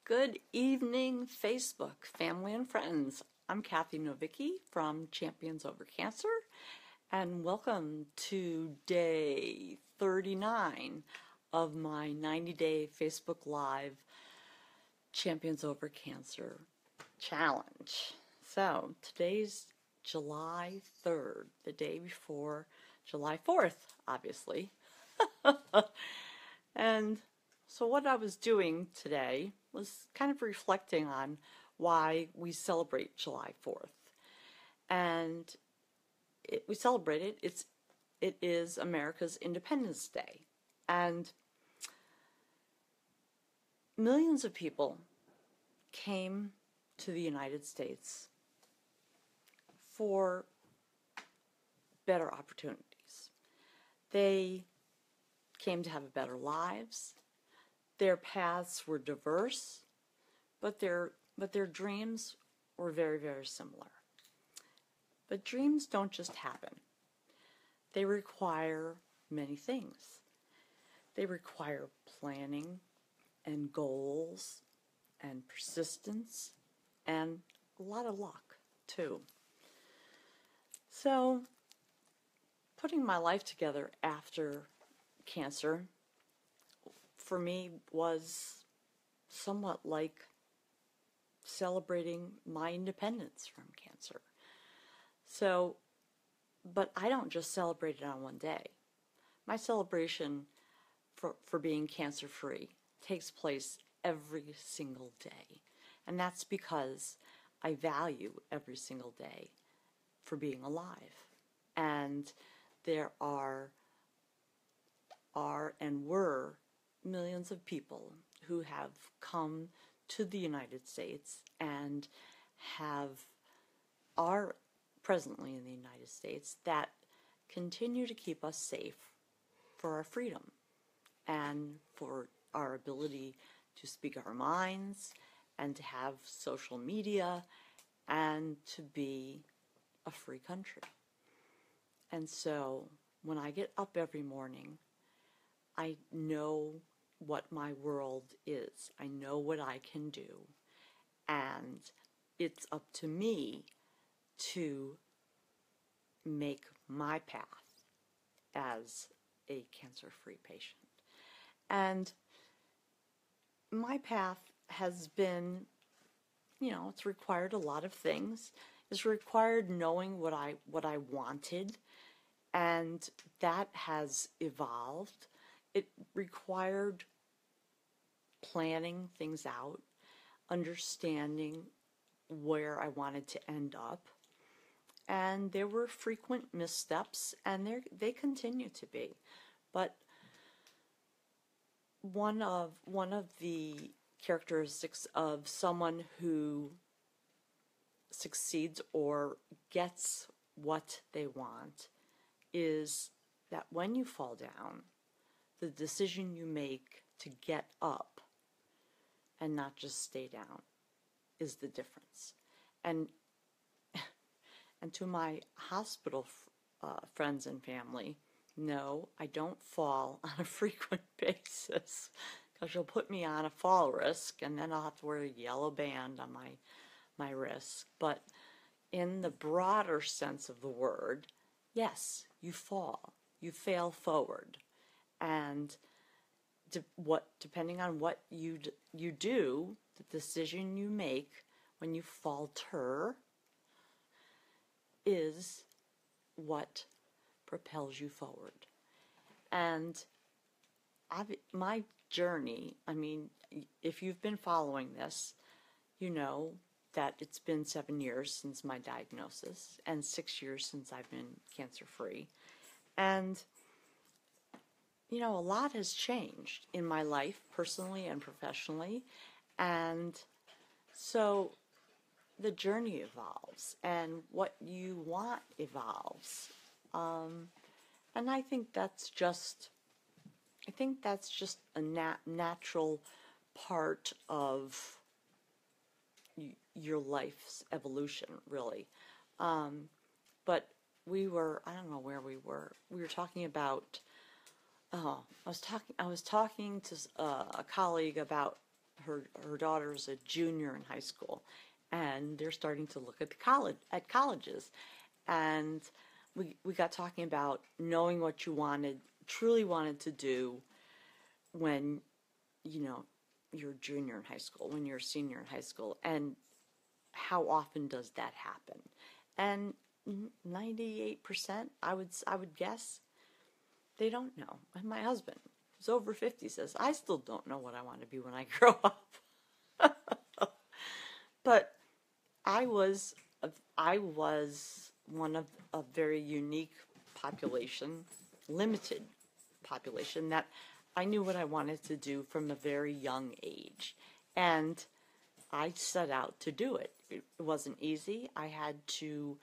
Good evening, Facebook, family and friends. I'm Cathy Novicky from Champions Over Cancer, and welcome to day 39 of my 90-day Facebook Live Champions Over Cancer challenge. So today's July 3rd, the day before July 4th, obviously. And so what I was doing today was kind of reflecting on why we celebrate July 4th. And we celebrate it. It is America's Independence Day. And millions of people came to the United States for better opportunities. They came to have better lives. Their paths were diverse, but their dreams were very, very similar. But dreams don't just happen. They require many things. They require planning and goals and persistence and a lot of luck, too. So, putting my life together after cancer for me was somewhat like celebrating my independence from cancer. So, but I don't just celebrate it on one day. My celebration for being cancer-free takes place every single day. And that's because I value every single day for being alive. And there are and were millions of people who have come to the United States and are presently in the United States that continue to keep us safe for our freedom and for our ability to speak our minds and to have social media and to be a free country. And so when I get up every morning, I know what my world is. I know what I can do. And it's up to me to make my path as a cancer-free patient. And my path has been, it's required a lot of things. It's required knowing what I wanted, and that has evolved. It required planning things out, understanding where I wanted to end up, and there were frequent missteps, and they continue to be. But one of the characteristics of someone who succeeds or gets what they want is that when you fall down, the decision you make to get up and not just stay down is the difference. And to my hospital friends and family, no, I don't fall on a frequent basis, because you'll put me on a fall risk and then I'll have to wear a yellow band on my wrist. But in the broader sense of the word, yes, you fall, you fail forward. And depending on what you do, the decision you make when you falter is what propels you forward. And my journey, if you've been following this, you know that it's been 7 years since my diagnosis and 6 years since I've been cancer-free. And a lot has changed in my life, personally and professionally, and so the journey evolves, and what you want evolves, and I think that's just a natural part of your life's evolution, really. But I don't know where we were talking about. I was talking to a colleague about her daughter is a junior in high school, and they're starting to look at the colleges, and we got talking about knowing what you truly wanted to do when you're a junior in high school, when you're a senior in high school, and how often does that happen? And 98%, I would guess, they don't know. And my husband, who's over 50, says, I still don't know what I want to be when I grow up. But I was one of a very unique population, limited population, that I knew what I wanted to do from a very young age. And I set out to do it. It wasn't easy. I had to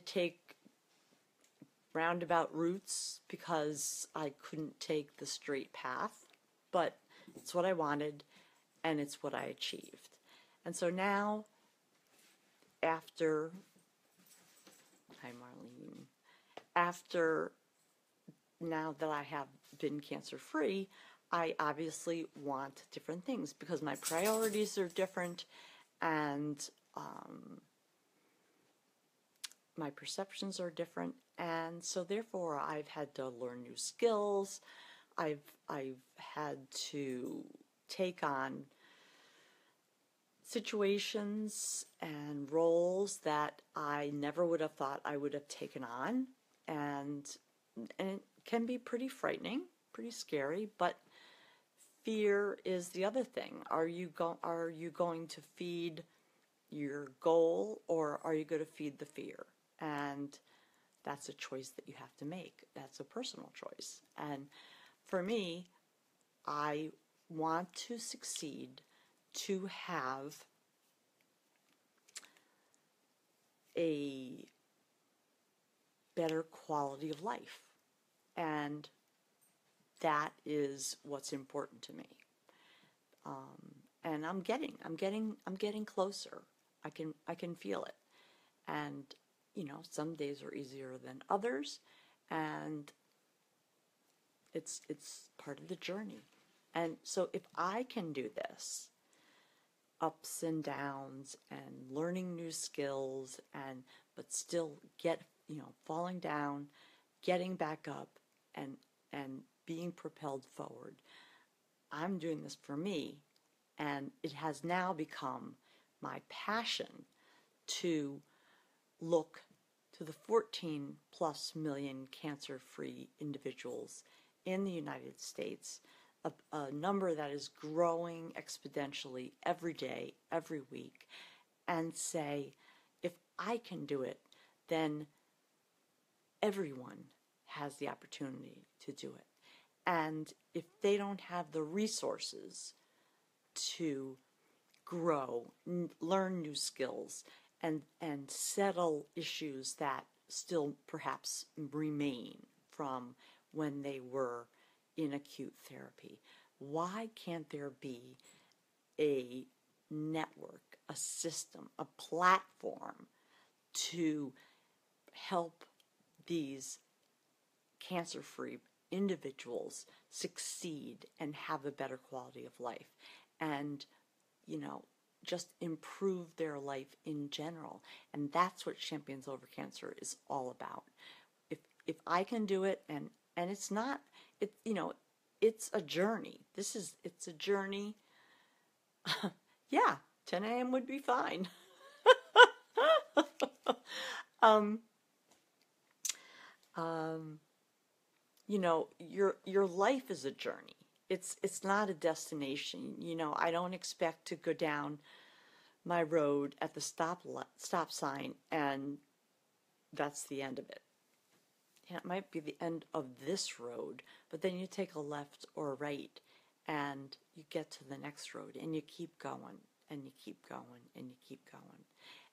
take roundabout routes because I couldn't take the straight path, but it's what I wanted and it's what I achieved. And so now, after now that I have been cancer-free, I obviously want different things because my priorities are different, and my perceptions are different, and so therefore I've had to learn new skills. I've had to take on situations and roles that I never would have thought I would have taken on, and it can be pretty frightening, pretty scary, but fear is the other thing. Are you going to feed your goal, or are you going to feed the fear? And that's a choice that you have to make. That's a personal choice. And for me, I want to succeed, to have a better quality of life. And that is what's important to me. And I'm getting closer. I can feel it. And some days are easier than others, and it's part of the journey. And so if I can do this, ups and downs and learning new skills, but still falling down, getting back up, and being propelled forward, I'm doing this for me, and it has now become my passion to look to the 14 plus million cancer-free individuals in the United States, a number that is growing exponentially every day, every week, and say, if I can do it, then everyone has the opportunity to do it. And if they don't have the resources to grow, learn new skills, and settle issues that still perhaps remain from when they were in acute therapy, why can't there be a network, a system, a platform to help these cancer-free individuals succeed and have a better quality of life, and just improve their life in general? And that's what Champions Over Cancer is all about. If I can do it, and it's not, it's a journey. It's a journey. Yeah, 10 a.m. would be fine. Your life is a journey. It's not a destination. I don't expect to go down my road at the stop sign and that's the end of it. It might be the end of this road, but then you take a left or a right and you get to the next road, and you keep going and you keep going and you keep going.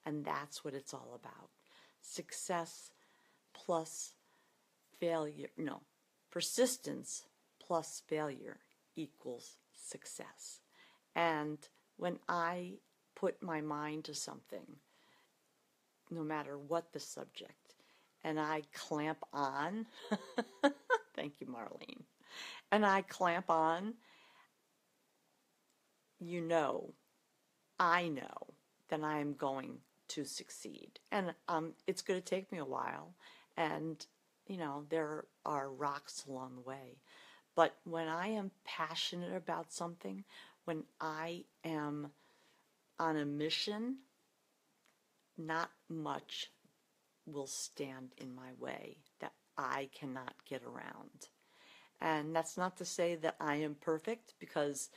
And that's what it's all about. Success plus failure, persistence plus failure equals success. And when I put my mind to something, no matter what the subject, and I clamp on, thank you, Marlene, and I clamp on, you know, I know that I am going to succeed. And it's going to take me a while. And, you know, there are rocks along the way. But when I am passionate about something, when I am on a mission, not much will stand in my way that I cannot get around. And that's not to say that I am perfect, because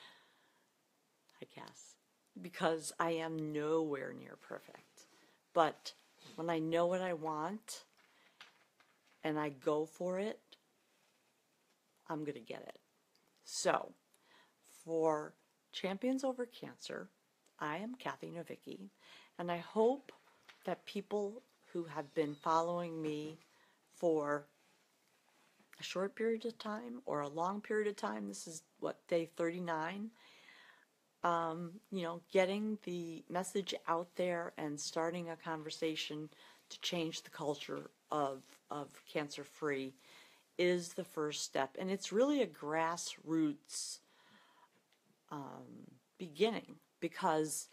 I am nowhere near perfect. But when I know what I want and I go for it, I'm going to get it. So, for Champions Over Cancer, I am Cathy Novicky, and I hope that people who have been following me for a short period of time or a long period of time, this is what, day 39, you know, getting the message out there and starting a conversation to change the culture of cancer-free is the first step. And it's really a grassroots beginning, because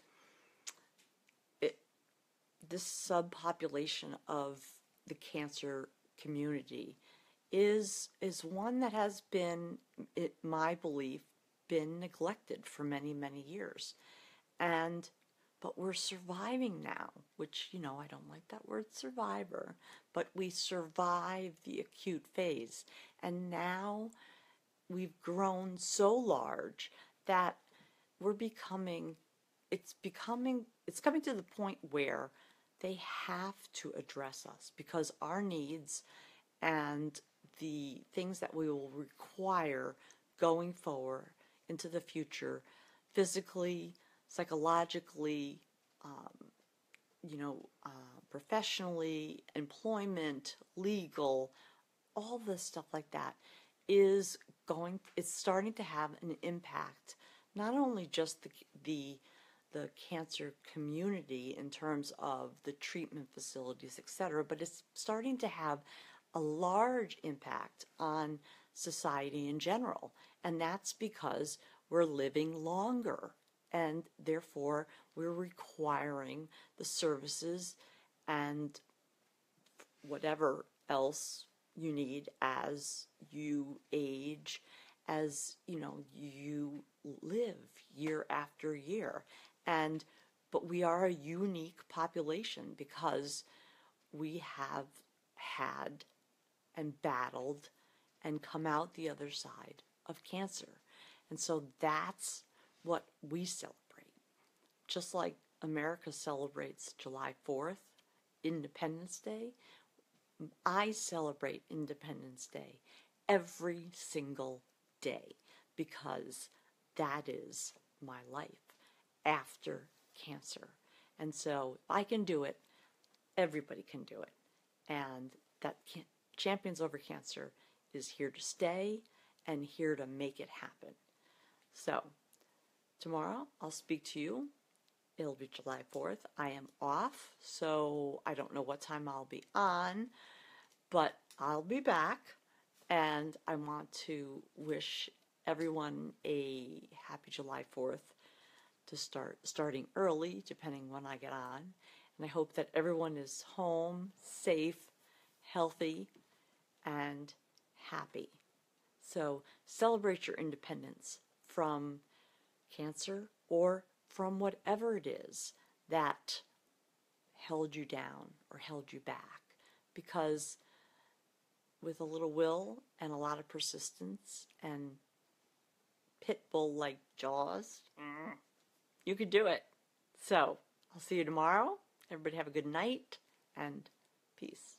this subpopulation of the cancer community is one that has been, my belief, been neglected for many, many years. But we're surviving now, which, you know, I don't like that word survivor, but we survive the acute phase. And now we've grown so large that it's coming to the point where they have to address us, because our needs and the things that we will require going forward into the future, physically, psychologically, professionally, employment, legal, all this stuff like that it's starting to have an impact, not only just the cancer community in terms of the treatment facilities, etc., but it's starting to have a large impact on society in general. And that's because we're living longer, and therefore we're requiring the services and whatever else you need as you age, as you know, you live year after year. But we are a unique population, because we have had and battled and come out the other side of cancer. And so that's what we celebrate. Just like America celebrates July 4th, Independence Day, I celebrate Independence Day every single day, because that is my life after cancer. And so if I can do it, everybody can do it. And that Champions Over Cancer is here to stay and here to make it happen. So tomorrow I'll speak to you. It'll be July 4th. I am off, so I don't know what time I'll be on, but I'll be back. And I want to wish everyone a happy July 4th, to starting early, depending when I get on. And I hope that everyone is home, safe, healthy, and happy. So celebrate your independence from cancer or from whatever it is that held you down or held you back. Because with a little will and a lot of persistence and pit bull-like jaws, you could do it. So I'll see you tomorrow. Everybody have a good night, and peace.